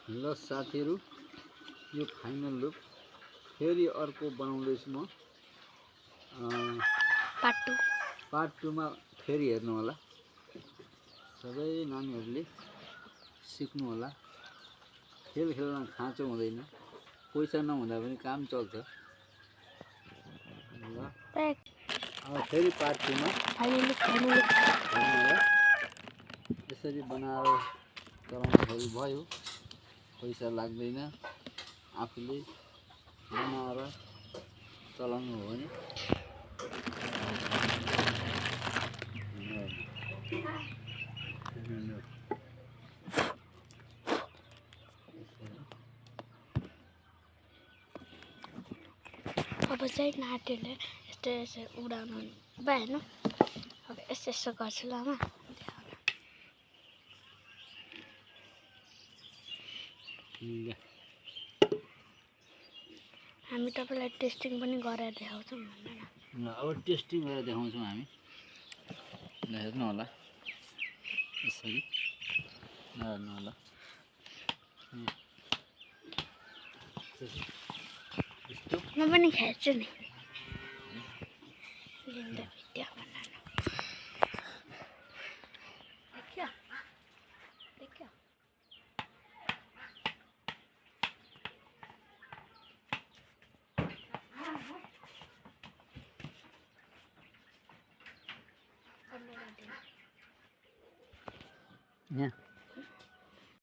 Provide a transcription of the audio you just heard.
ल साथीहरु, यो फाइनल लुक फेरि अर्को बनाउँदैछु म। पार्ट 2 मा फेरि हेर्नु होला। सबै नानीहरुले सिक्नु होला। खेल खेल्न खाँचो हुँदैन, पैसा नहुँदा पनि काम चल्छ। ल अब फेरि पार्ट 2 मा यसरी बनाएर चलाउँदाखेरि भयो, पैसा लाग्दैन। आफूले बनाएर चलाउनु हो भने अब चाहिँ नाटीले यस्तो यस्तो उडाउनु भएन। अब यस्तो यस्तो गर्छु ल आमा। हामी तपाईलाई टेस्टिङ पनि गरेर देखाउँछौँ भन्नु न। अब टेस्टिङ गरेर देखाउँछौँ हामी। ल हेर्नु होला। यसरी हेर्नु होला। म पनि खेल्छु नि। लिँदा भिडियो बनाउनु। देखियो? देखियो? यहाँ